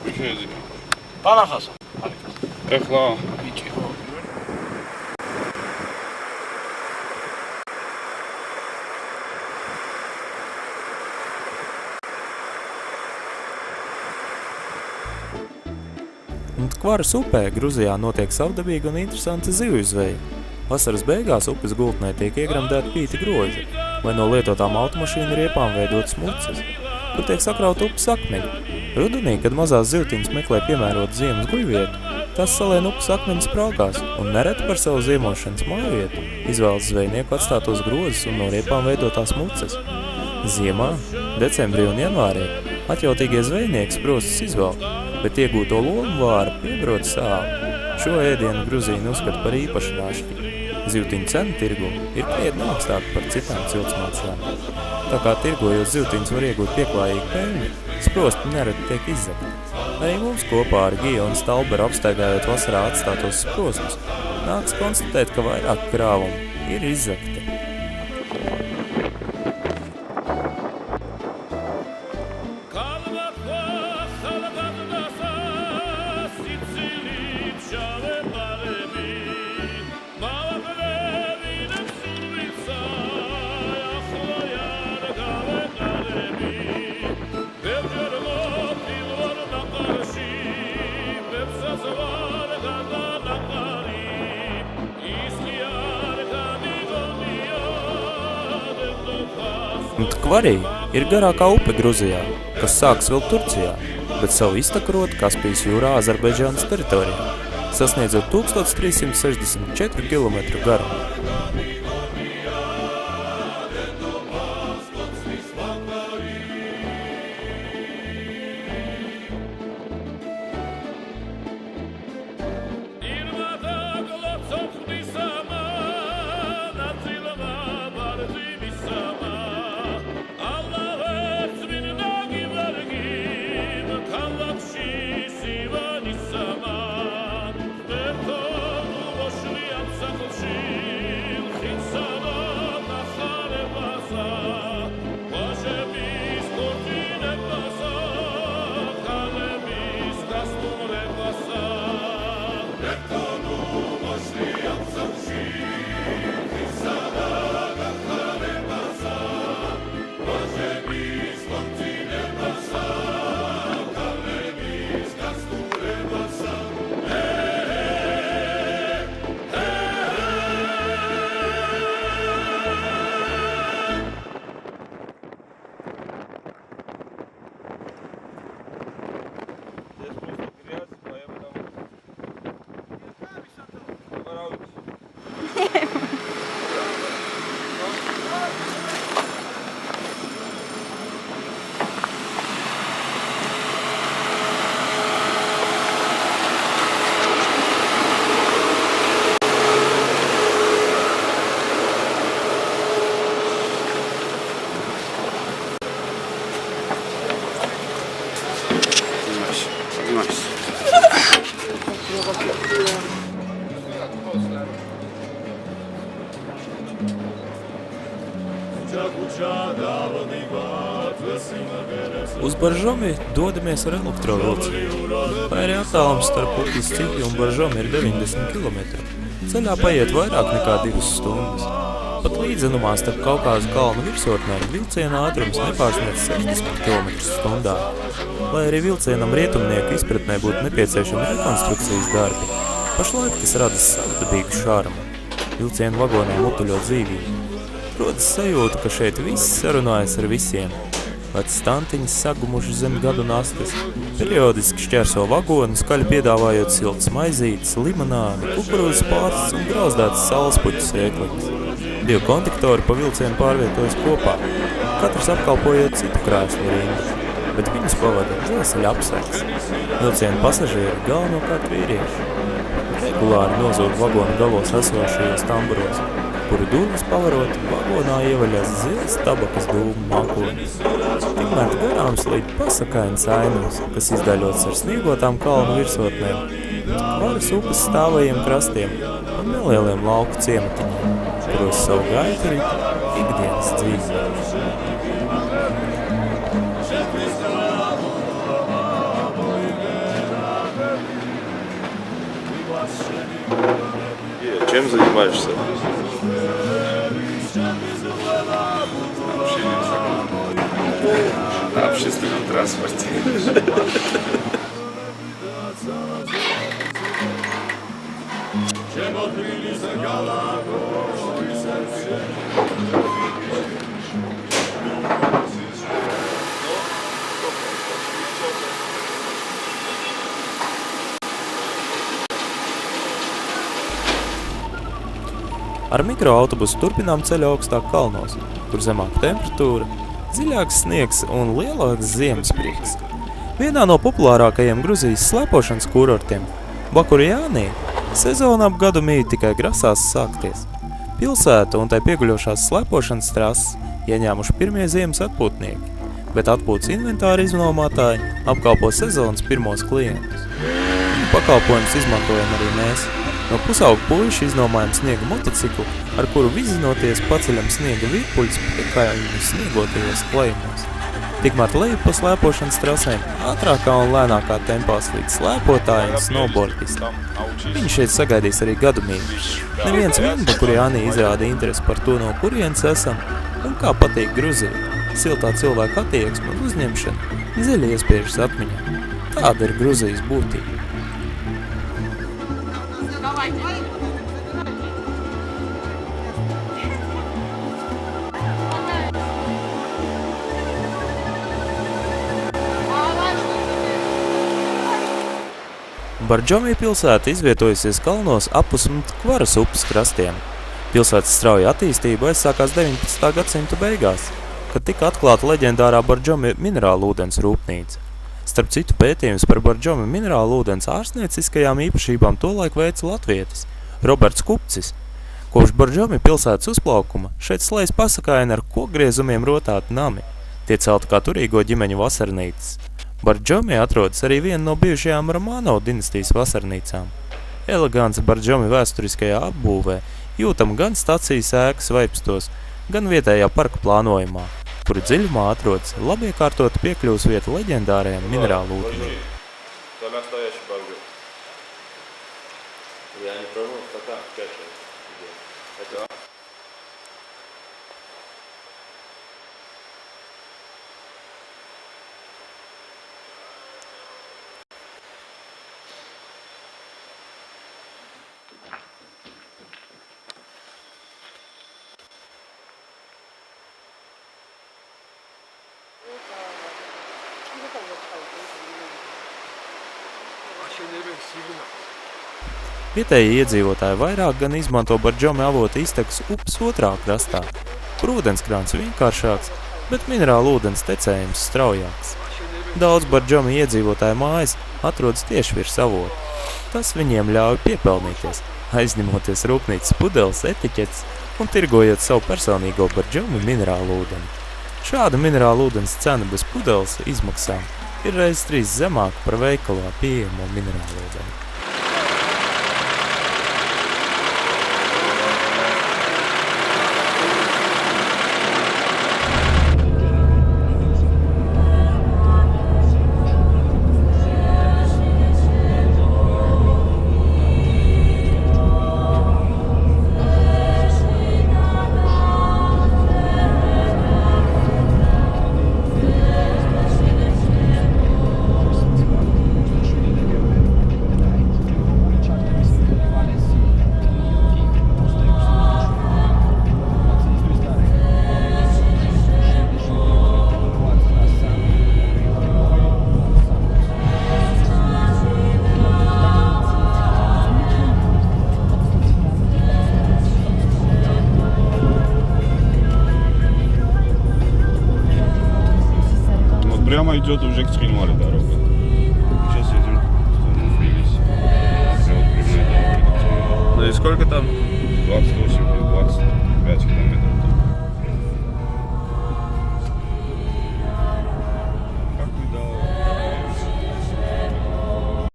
Viņš nezina. Panahas. Ehlā. Tkvaras upē Gruzijā notiek savdabīga un interesanta zivju zveja. Vasaras beigās upes gultnē tiek iegremdēti pīti groži, vai no lietotām automašīnu riepām veidotas muces, kur tiek sakrauta upes akmeņi. Rudenī, kad mazās zivtiņas meklē piemērotu ziemas guļvietu, tās salien upes akmeņus prāgās un nereti par savu ziemošanas mājvietu izvēlas zvejnieku atstātos grozus un no riepām veidotās muces. Ziemā, decembrī un janvārī atjautīgie zvejnieki sprostus izvelk, bet iegūto lomu vāra piebrot sāli. Šo ēdienu Gruzīni uzskata par īpašu našķi. Zivtiņu cena tirgu ir krietni augstāka par citām ciltsmācām. Tā kā tirgojot zivtiņus var iegūt pieklājīgu peļņu, sprosti nereti tiek izzakti. Arī mums kopā ar Giju un Stalberu apstaigājot vasarā atstātos sprostus, nāks konstatēt, ka vairāk krāvumu ir izzakti. Tkvarī ir garākā upe Gruzijā, kas sākas vēl Turcijā, bet savu iztaku rod Kaspijas jūrā Azerbaidžānas teritorijā, sasniedzot 1364 km garumu. Uz Baržomi dodamies ar elektrovilcienu, vai arī attālums starp upes Cipi un Baržomi ir 90 km. Ceļā paiet vairāk nekā 2 stundas. Pat līdzenumā starp Kaukāzu kalnu virsotnēm vilciena ātrums nepārsniedz 60 km/h. Lai arī vilcienam rietumnieku izpratnē būtu nepieciešami rekonstrukcijas darbi, pašlaik tas rada savdabīgu šarmu. Vilcienu vagonā mutuļot dzīvību. Rodas sajūta, ka šeit viss sarunājas ar visiem. Veci stantiņas sagumuši zem gadu nastas, periodiski šķērso vagonu, skaļi piedāvājot siltas maizītes, limonādi, kukurūzas pārstas un grauzdētas saulespuķu sēkliņas. 2 konduktori pa vilcienu pārvietojas kopā, katrs apkalpojot citu krēslu rindu, bet viņus pavada dzelzceļa apsargs. Vilcienu pasažieri galvenokārt vīrieši. Regulāri nozog vagonu galos esošajos tamburos, kuru durvis pavarot, vagonā ievaļās zils tabakas dūmu mākoņi. Tikmēr garām slīd pasakains ainums, kas izdaļots ar sniegotām kalnu virsotnēm, Tkvaras upes stāvajiem krastiem un nelieliem lauku ciematiņiem, kuros savu gaitu rita ikdienas dzīve. Чем занимаешься? На общественном транспорте. Ar mikroautobusu turpinām ceļu augstāk kalnos, kur zemāka temperatūra, dziļāks sniegs un lielāks ziemesprieks. Vienā no populārākajiem Gruzijas slēpošanas kurortiem, Bakurjānī, sezona ap gadu mīt tikai grasās sākties. Pilsēta un tai pieguļošās slēpošanas trases ieņēmuši pirmie ziemas atpūtnieki, bet atpūtas inventāra iznomātāji apkalpo sezonas pirmos klientus. Pakalpojumus izmantojam arī mēs. No pusaugu puiši iznomājam sniega motociklu, ar kuru vizinoties paceļam sniega virpuļus piekājumi sniegotajos klējumos. Tikmēr leju pa slēpošanas trasēm ātrākā un lēnākā tempā slīd slēpotāji un snowboardisti. Viņi šeit sagaidīs arī gadu mīļu. Neviens vien Bakurjānī izrāda interesi par to, no kurienes esam un kā patīk Gruzija. Siltā cilvēka attieksme un uzņemšana dziļi iespiežas atmiņā. Tāda ir Gruzijas būtība. Bardžomī pilsēta izvietojusies kalnos apus Kvaras upes krastiem. Pilsētas strauja attīstība aizsākās 19. gadsimta beigās, kad tika atklāta leģendārā Bardžomi minerālu ūdens rūpnīca. Starp citu pētījumus par Bardžomi minerālu ūdens ārstnieciskajām īpašībām tolaik veica latvietis Roberts Kupcis. Kopš Bardžomi pilsētas uzplaukuma šeit slējas pasakaini ar kokgriezumiem rotāti nami. Tie celti kā turīgo ģimeņu vasarnīcas. Bardžomi atrodas arī viena no bijušajām Romanov dinastijas vasarnīcām. Elegants Bardžomi vēsturiskajā apbūvē jūtam gan stacijas ēkas vaipstos, gan vietējā parka plānojumā, kuru dziļumā atrodas labi iekārtota piekļuvas vieta leģendārajam minerālu ūdenim. Vietējie iedzīvotāji vairāk gan izmanto Bardžomi avota iztekas upes otrā krastā, kur ūdenskrāns vienkāršāks, bet minerālu ūdens tecējums straujāks. Daudz Bardžomi iedzīvotāju mājas atrodas tieši virs avota. Tas viņiem ļauj piepelnīties, aizņemoties rūpnīcas pudeles, etiķetes un tirgojot savu personīgo Bardžomi minerālu ūdeni. Šāda minerālu ūdens cena bez pudeles izmaksām ir reiz 3 zemāka par veikalā pieejamo minerālu ūdeni. Прямо идет уже к Цхинвале дорога. Сейчас едем в Тбилиси. Ну и сколько там? 28-25 километров.